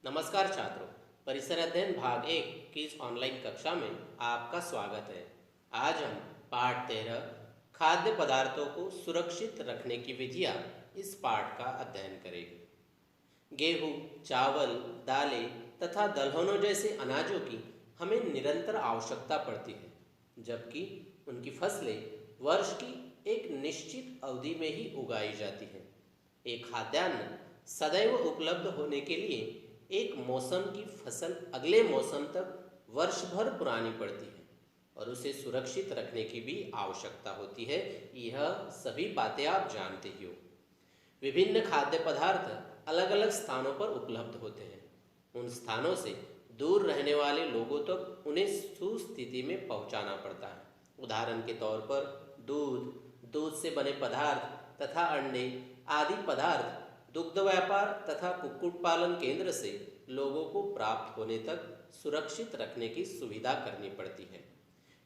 नमस्कार छात्रों, परिसर अध्ययन भाग 1 की इस ऑनलाइन कक्षा में आपका स्वागत है। आज हम पाठ 13 खाद्य पदार्थों को सुरक्षित रखने की विधियां इस पाठ का अध्ययन करेंगे। गेहूं, चावल, दालें तथा दलहनों जैसे अनाजों की हमें निरंतर आवश्यकता पड़ती है, जबकि उनकी फसलें वर्ष की एक निश्चित अवधि में ही उगाई जाती हैं। एक खाद्यान्न सदैव उपलब्ध होने के लिए एक मौसम की फसल अगले मौसम तक वर्ष भर पुरानी पड़ती है और उसे सुरक्षित रखने की भी आवश्यकता होती है। यह सभी बातें आप जानते ही हो। विभिन्न खाद्य पदार्थ अलग अलग स्थानों पर उपलब्ध होते हैं। उन स्थानों से दूर रहने वाले लोगों तक उन्हें सुस्थिति में पहुंचाना पड़ता है। उदाहरण के तौर पर दूध, दूध से बने पदार्थ तथा अंडे आदि पदार्थ दुग्ध व्यापार तथा कुक्कुट पालन केंद्र से लोगों को प्राप्त होने तक सुरक्षित रखने की सुविधा करनी पड़ती है।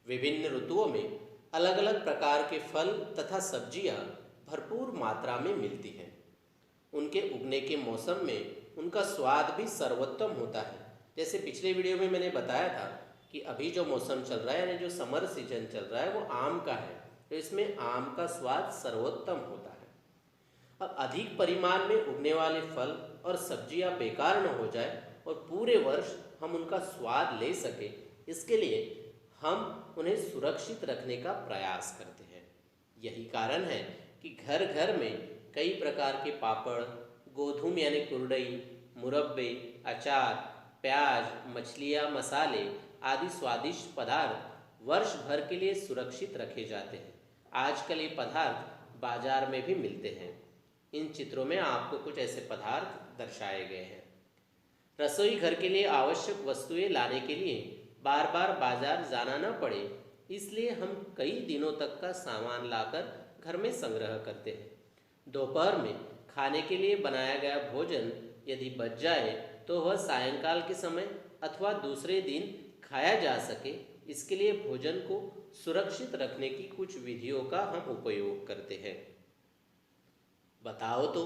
विभिन्न ऋतुओं में अलग अलग प्रकार के फल तथा सब्जियां भरपूर मात्रा में मिलती हैं। उनके उगने के मौसम में उनका स्वाद भी सर्वोत्तम होता है। जैसे पिछले वीडियो में मैंने बताया था कि अभी जो मौसम चल रहा है यानी जो समर सीजन चल रहा है वो आम का है, तो इसमें आम का स्वाद सर्वोत्तम होता है। अब अधिक परिमाण में उगने वाले फल और सब्जियां बेकार न हो जाए और पूरे वर्ष हम उनका स्वाद ले सके, इसके लिए हम उन्हें सुरक्षित रखने का प्रयास करते हैं। यही कारण है कि घर घर में कई प्रकार के पापड़, गोधूम यानी कुरडई, मुरब्बे, अचार, प्याज, मछलियाँ, मसाले आदि स्वादिष्ट पदार्थ वर्ष भर के लिए सुरक्षित रखे जाते हैं। आजकल ये पदार्थ बाजार में भी मिलते हैं। इन चित्रों में आपको कुछ ऐसे पदार्थ दर्शाए गए हैं। रसोई घर के लिए आवश्यक वस्तुएं लाने के लिए बार बार बाजार जाना न पड़े, इसलिए हम कई दिनों तक का सामान लाकर घर में संग्रह करते हैं। दोपहर में खाने के लिए बनाया गया भोजन यदि बच जाए तो वह सायंकाल के समय अथवा दूसरे दिन खाया जा सके, इसके लिए भोजन को सुरक्षित रखने की कुछ विधियों का हम उपयोग करते हैं। बताओ तो,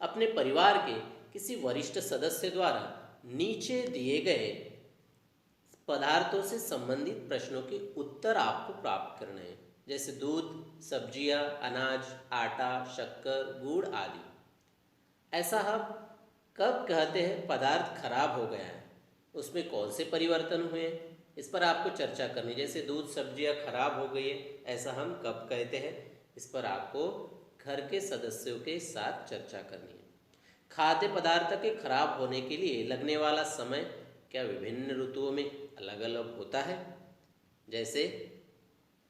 अपने परिवार के किसी वरिष्ठ सदस्य द्वारा नीचे दिए गए पदार्थों से संबंधित प्रश्नों के उत्तर आपको प्राप्त करने हैं, जैसे दूध, सब्जियां, अनाज, आटा, शक्कर, गुड़ आदि। ऐसा हम कब कहते हैं पदार्थ खराब हो गया है, उसमें कौन से परिवर्तन हुए हैं, इस पर आपको चर्चा करनी। जैसे दूध, सब्जियां खराब हो गई है, ऐसा हम कब कहते हैं, इस पर आपको घर के सदस्यों के साथ चर्चा करनी है। खाद्य पदार्थ के खराब होने के लिए लगने वाला समय क्या विभिन्न ऋतुओं में अलग अलग होता है। जैसे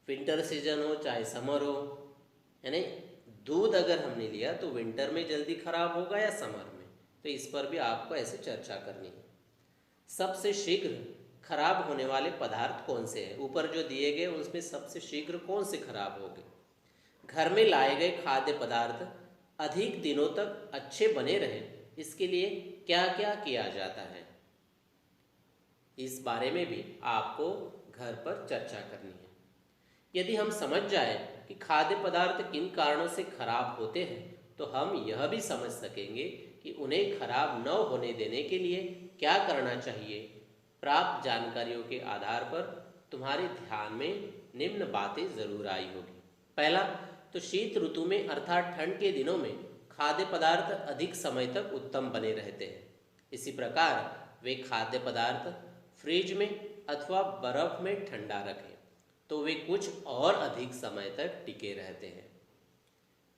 विंटर सीजन हो चाहे समर हो, यानी दूध अगर हमने लिया तो विंटर में जल्दी खराब होगा या समर में, तो इस पर भी आपको ऐसे चर्चा करनी है। सबसे शीघ्र खराब होने वाले पदार्थ कौन से हैं, ऊपर जो दिए गए उसमें सबसे शीघ्र कौन से खराब होंगे। घर में लाए गए खाद्य पदार्थ अधिक दिनों तक अच्छे बने रहें, इसके लिए क्या क्या किया जाता है, इस बारे में भी आपको घर पर चर्चा करनी है। यदि हम समझ जाए कि खाद्य पदार्थ किन कारणों से खराब होते हैं, तो हम यह भी समझ सकेंगे कि उन्हें खराब न होने देने के लिए क्या करना चाहिए। प्राप्त जानकारियों के आधार पर तुम्हारे ध्यान में निम्न बातें जरूर आई होगी। पहला तो शीत ऋतु में अर्थात ठंड के दिनों में खाद्य पदार्थ अधिक समय तक उत्तम बने रहते हैं। इसी प्रकार वे खाद्य पदार्थ फ्रिज में अथवा बर्फ में ठंडा रखें तो वे कुछ और अधिक समय तक टिके रहते हैं।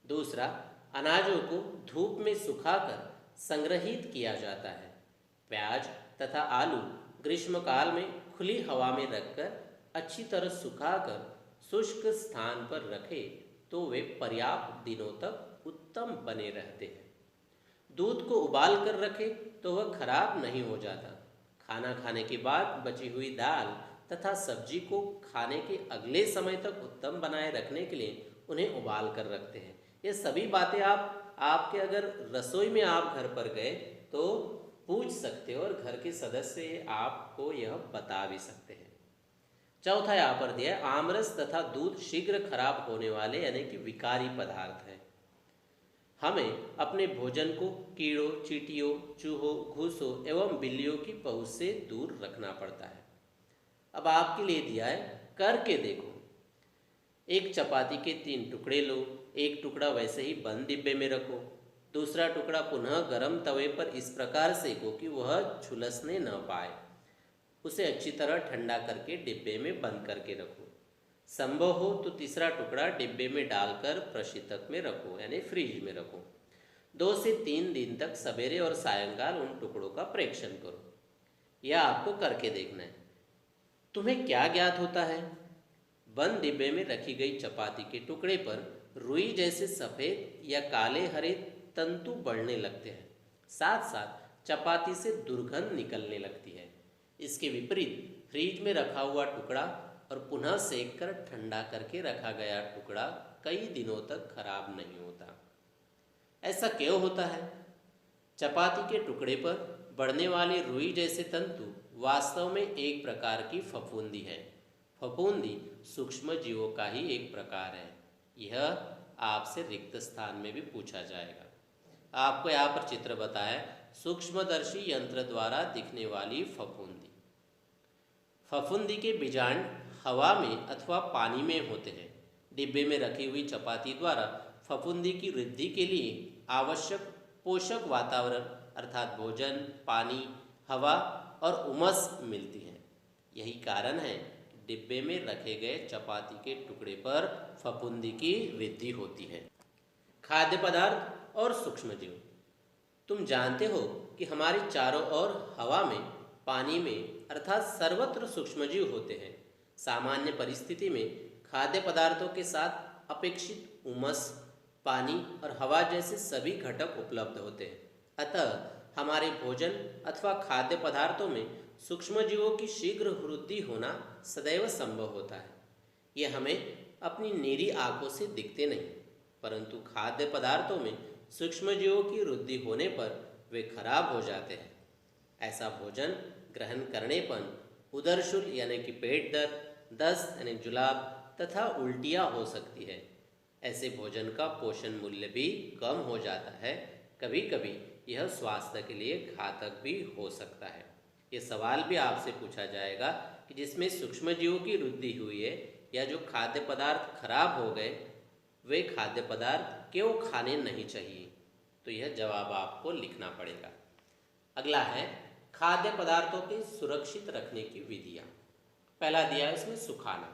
दूसरा, अनाजों को धूप में सुखाकर संग्रहित किया जाता है। प्याज तथा आलू ग्रीष्मकाल में खुली हवा में रखकर अच्छी तरह सुखाकर शुष्क स्थान पर रखें तो वे पर्याप्त दिनों तक उत्तम बने रहते हैं। दूध को उबाल कर रखें तो वह खराब नहीं हो जाता। खाना खाने के बाद बची हुई दाल तथा सब्जी को खाने के अगले समय तक उत्तम बनाए रखने के लिए उन्हें उबाल कर रखते हैं। ये सभी बातें आपके अगर रसोई में आप घर पर गए तो पूछ सकते हो और घर के सदस्य आपको यह बता भी सकते हैं। चौथा यहाँ पर दिया है, आमरस तथा दूध शीघ्र खराब होने वाले यानी कि विकारी पदार्थ है। हमें अपने भोजन को कीड़ों, चींटियों, चूहों, घूसों एवं बिल्लियों की पहुंच से दूर रखना पड़ता है। अब आपके लिए दिया है, करके देखो। एक चपाती के 3 टुकड़े लो, एक टुकड़ा वैसे ही बंद डिब्बे में रखो, दूसरा टुकड़ा पुनः गर्म तवे पर इस प्रकार सेको कि वह झुलसने न पाए। उसे अच्छी तरह ठंडा करके डिब्बे में बंद करके रखो। संभव हो तो तीसरा टुकड़ा डिब्बे में डालकर प्रशीतक में रखो, यानी फ्रिज में रखो। 2 से 3 दिन तक सवेरे और सायंकाल उन टुकड़ों का प्रेक्षण करो। यह आपको करके देखना है। तुम्हें क्या ज्ञात होता है? बंद डिब्बे में रखी गई चपाती के टुकड़े पर रुई जैसे सफ़ेद या काले हरे तंतु बढ़ने लगते हैं, साथ साथ चपाती से दुर्गंध निकलने लगती है। इसके विपरीत फ्रिज में रखा हुआ टुकड़ा और पुनः सेक कर ठंडा करके रखा गया टुकड़ा कई दिनों तक खराब नहीं होता। ऐसा क्यों होता है? चपाती के टुकड़े पर बढ़ने वाले रुई जैसे तंतु वास्तव में एक प्रकार की फफूंदी है। फफूंदी सूक्ष्म जीवों का ही एक प्रकार है। यह आपसे रिक्त स्थान में भी पूछा जाएगा। आपको यहाँ पर चित्र बताया, सूक्ष्मदर्शी यंत्र द्वारा दिखने वाली फफूंदी। फफूंदी के बीजांड हवा में अथवा पानी में होते हैं। डिब्बे में रखी हुई चपाती द्वारा फफूंदी की वृद्धि के लिए आवश्यक पोषक वातावरण अर्थात भोजन, पानी, हवा और उमस मिलती है। यही कारण है कि डिब्बे में रखे गए चपाती के टुकड़े पर फफूंदी की वृद्धि होती है। खाद्य पदार्थ और सूक्ष्मजीव। तुम जानते हो कि हमारे चारों ओर हवा में, पानी में अर्थात सर्वत्र सूक्ष्मजीव होते हैं। सामान्य परिस्थिति में खाद्य पदार्थों के साथ अपेक्षित उमस, पानी और हवा जैसे सभी घटक उपलब्ध होते हैं। अतः हमारे भोजन अथवा खाद्य पदार्थों में सूक्ष्मजीवों की शीघ्र वृद्धि होना सदैव संभव होता है। ये हमें अपनी नीरी आंखों से दिखते नहीं, परंतु खाद्य पदार्थों में सूक्ष्मजीवों की वृद्धि होने पर वे खराब हो जाते हैं। ऐसा भोजन ग्रहण करने पर उदरशूल यानी कि पेट दर्द, दस्त यानी जुलाब तथा उल्टियाँ हो सकती है। ऐसे भोजन का पोषण मूल्य भी कम हो जाता है। कभी कभी यह स्वास्थ्य के लिए घातक भी हो सकता है। ये सवाल भी आपसे पूछा जाएगा कि जिसमें सूक्ष्मजीवों की वृद्धि हुई है या जो खाद्य पदार्थ खराब हो गए, वे खाद्य पदार्थ क्यों खाने नहीं चाहिए? तो यह जवाब आपको लिखना पड़ेगा। अगला है खाद्य पदार्थों के सुरक्षित रखने की विधियाँ। पहला दिया है इसमें सुखाना।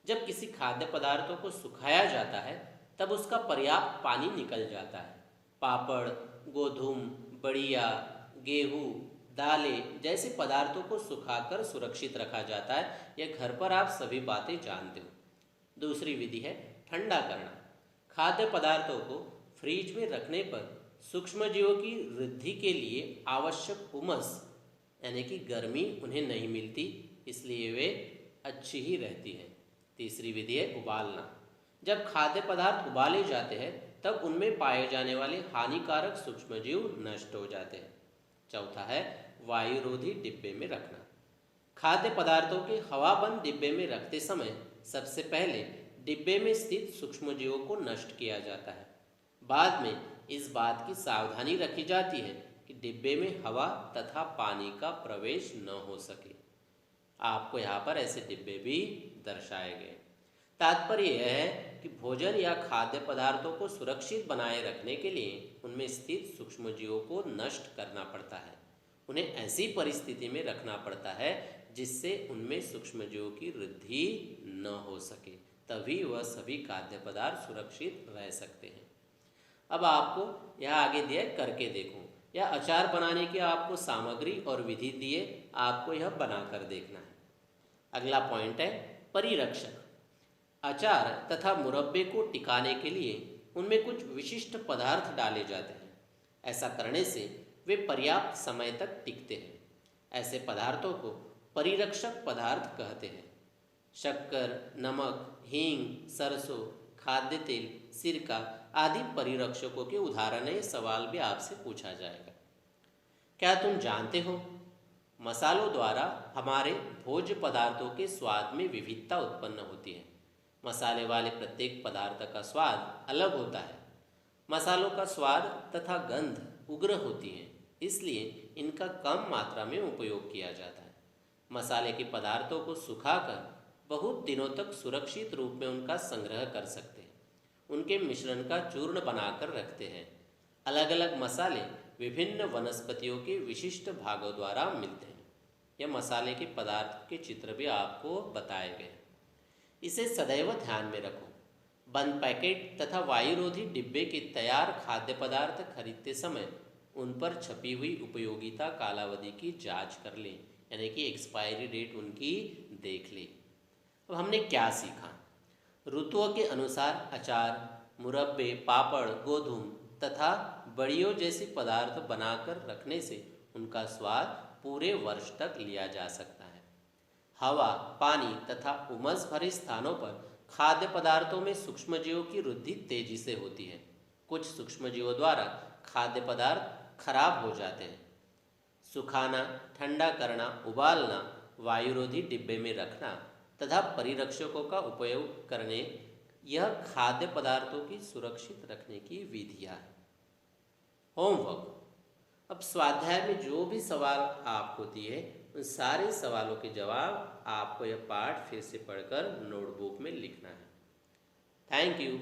जब किसी खाद्य पदार्थों को सुखाया जाता है तब उसका पर्याप्त पानी निकल जाता है। पापड़, गोधूम, बड़िया, गेहूँ, दालें जैसे पदार्थों को सुखाकर सुरक्षित रखा जाता है। यह घर पर आप सभी बातें जानते हो। दूसरी विधि है ठंडा करना। खाद्य पदार्थों को फ्रिज में रखने पर सूक्ष्मजीवों की वृद्धि के लिए आवश्यक उमस यानी कि गर्मी उन्हें नहीं मिलती, इसलिए वे अच्छी ही रहती हैं। तीसरी विधि है उबालना। जब खाद्य पदार्थ उबाले जाते हैं तब उनमें पाए जाने वाले हानिकारक सूक्ष्मजीव नष्ट हो जाते हैं। चौथा है वायुरोधी डिब्बे में रखना। खाद्य पदार्थों के हवाबंद डिब्बे में रखते समय सबसे पहले डिब्बे में स्थित सूक्ष्मजीवों को नष्ट किया जाता है। बाद में इस बात की सावधानी रखी जाती है कि डिब्बे में हवा तथा पानी का प्रवेश न हो सके। आपको यहाँ पर ऐसे डिब्बे भी दर्शाए गए। तात्पर्य यह है कि भोजन या खाद्य पदार्थों को सुरक्षित बनाए रखने के लिए उनमें स्थित सूक्ष्मजीवों को नष्ट करना पड़ता है। उन्हें ऐसी परिस्थिति में रखना पड़ता है जिससे उनमें सूक्ष्मजीवों की वृद्धि न हो सके, तभी वह सभी खाद्य पदार्थ सुरक्षित रह सकते हैं। अब आपको यह आगे दिया करके देखो। यह अचार बनाने की आपको सामग्री और विधि दिए, आपको यह बनाकर देखना है। अगला पॉइंट है परिरक्षक। अचार तथा मुरब्बे को टिकाने के लिए उनमें कुछ विशिष्ट पदार्थ डाले जाते हैं। ऐसा करने से वे पर्याप्त समय तक टिकते हैं। ऐसे पदार्थों को परिरक्षक पदार्थ कहते हैं। शक्कर, नमक, हींग, सरसों, खाद्य तेल, सिरका आदि परिरक्षकों के उदाहरण है। सवाल भी आपसे पूछा जाएगा। क्या तुम जानते हो मसालों द्वारा हमारे भोज्य पदार्थों के स्वाद में विविधता उत्पन्न होती है। मसाले वाले प्रत्येक पदार्थ का स्वाद अलग होता है। मसालों का स्वाद तथा गंध उग्र होती है, इसलिए इनका कम मात्रा में उपयोग किया जाता है। मसाले के पदार्थों को सुखाकर बहुत दिनों तक सुरक्षित रूप में उनका संग्रह कर सकते हैं। उनके मिश्रण का चूर्ण बनाकर रखते हैं। अलग अलग मसाले विभिन्न वनस्पतियों के विशिष्ट भागों द्वारा मिलते हैं। यह मसाले के पदार्थ के चित्र भी आपको बताए गए। इसे सदैव ध्यान में रखो। बंद पैकेट तथा वायुरोधी डिब्बे के तैयार खाद्य पदार्थ खरीदते समय उन पर छपी हुई उपयोगिता कालावधि की जांच कर लें, यानी कि एक्सपायरी डेट उनकी देख लें। अब हमने क्या सीखा? ऋतुओं के अनुसार अचार, मुरब्बे, पापड़, गोधूम तथा बड़ियों जैसे पदार्थ बनाकर रखने से उनका स्वाद पूरे वर्ष तक लिया जा सकता है। हवा, पानी तथा उमस भरे स्थानों पर खाद्य पदार्थों में सूक्ष्मजीवों की वृद्धि तेजी से होती है। कुछ सूक्ष्मजीवों द्वारा खाद्य पदार्थ खराब हो जाते हैं। सुखाना, ठंडा करना, उबालना, वायुरोधी डिब्बे में रखना तथा परिरक्षकों का उपयोग करने, यह खाद्य पदार्थों की सुरक्षित रखने की विधियाँ हैं। होमवर्क। अब स्वाध्याय में जो भी सवाल आपको दिए, उन सारे सवालों के जवाब आपको यह पाठ फिर से पढ़कर नोटबुक में लिखना है। Thank you.